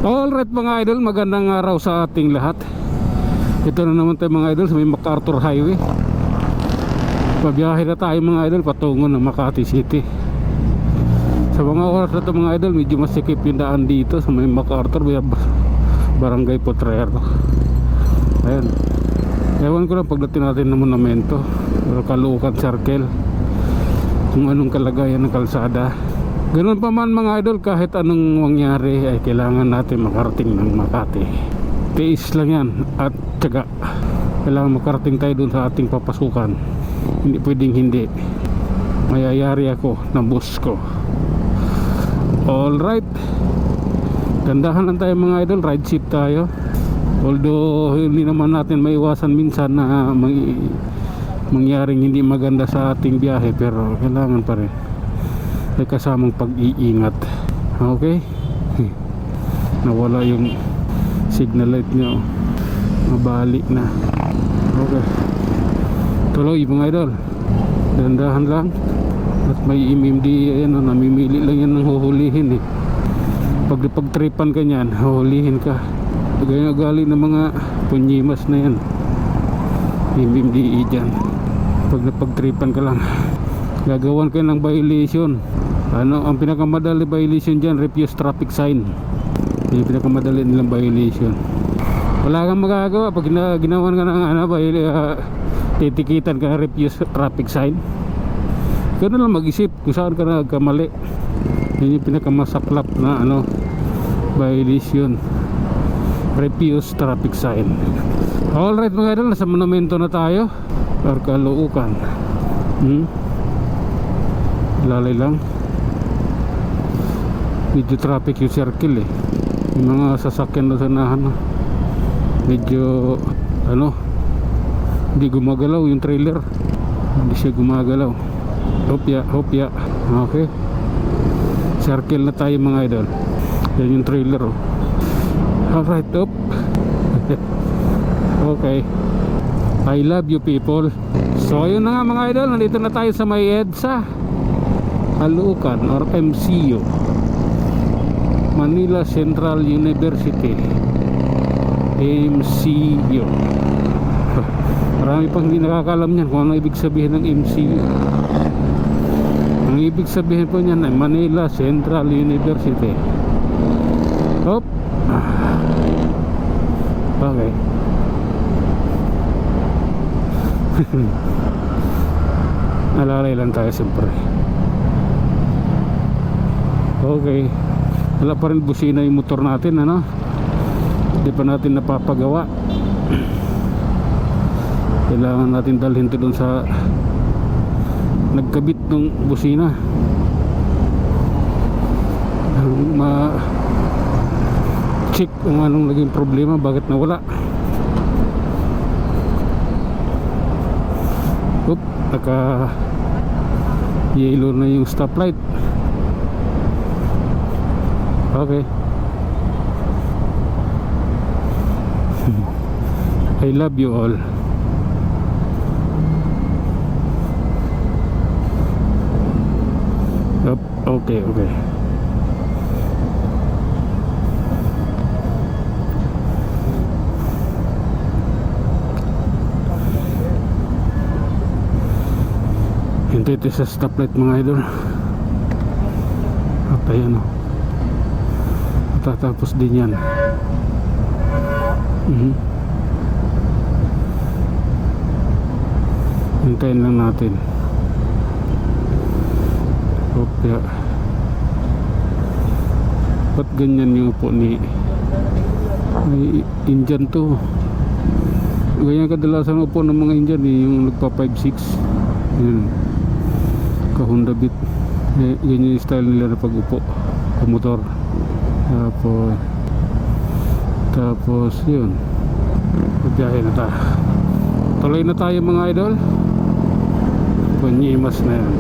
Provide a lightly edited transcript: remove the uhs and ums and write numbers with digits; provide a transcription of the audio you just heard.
Alright mga idol, magandang araw sa ating lahat. Ito na naman tayo mga idol sa may MacArthur Highway. Pabiyahe na tayo mga idol patungo ng Makati City. Sa mga oras na ito mga idol, medyo masikip yung daan dito sa may MacArthur, Barangay Potrero. Ayan, ewan ko lang pagdating natin ng monumento o Caloocan Circle kung anong kalagayan ng kalsada. Ganun pa man mga idol, kahit anong mangyari ay kailangan natin makarating ng Makati. Tiis lang yan at tiyaga. Kailangan makarating tayo dun sa ating papasukan. Hindi pwedeng hindi. Mayayari ako ng bus ko. Alright, gandahan lang tayo mga idol, ride ship tayo. Although hindi naman natin maiwasan minsan na mangyaring hindi maganda sa ating biyahe, pero kailangan pa rin may kasamang pag-iingat. Okay, nawala yung signal light nyo, mabalik na. Okay, tuloy mga idol, dandahan lang. At may MMD, ayan o, namimili lang yan ng huhulihin eh. Pagtripan ka nyan, huhulihin ka. Gaya gali ng mga punyimas na yan, MMDE dyan. Pag napagtripan ka lang, gagawan kayo ng violation. Ano ang pinakamadali violation dyan? Refuse traffic sign. Yung pinakamadali nilang violation. Wala kang magagawa pag ginawan ka ng titikitan ka ng refuse traffic sign. Ganoon lang mag-isip kung saan ka nagkamali. Yun yung pinakamasaklap na violation, refuse traffic sign. Alright mga idol, nasa monumento na tayo, Caloocan. Lalay lang, medyo traffic yung circle eh. Yung mga sasakyan na sanahan medyo hindi gumagalaw yung trailer, hindi siya gumagalaw. Hopya. Okay, circle na tayo mga idol. Yan yung trailer oh. Alright, up. Okay, I love you people. So ayun na nga mga idol, nandito na tayo sa may EDSA Caloocan or MCU, Manila Central University. MCU. Marami pang hindi nakakalam niyan kung ano ibig sabihin ng MCU. Ang ibig sabihin po niyan ay Manila Central University. Hop. Okay. Nalalay lang tayo siyempre. Okay, wala pa rin busina yung motor natin, hindi pa natin napapagawa. Kailangan natin dalhin ito dun sa nagkabit ng busina. Ma-check kung anong naging problema, bakit nawala. Naka yellow na yung stoplight. Okay. I love you all. Okay. Hintay ito sa stoplight mga idol. At ayan o, tatapos din yan. Hintayin lang natin. Opya. Ba't ganyan yung upo ni Indian to? Ganyan kadalasan upo ng mga Indian yung nagpa 5-6. Yun, ka Honda Beat. Ganyan yung style nila na pag upo sa motor. Tapos yun, magbiyahe na tayo. Tuloy na tayo mga idol. Punyimas na yan.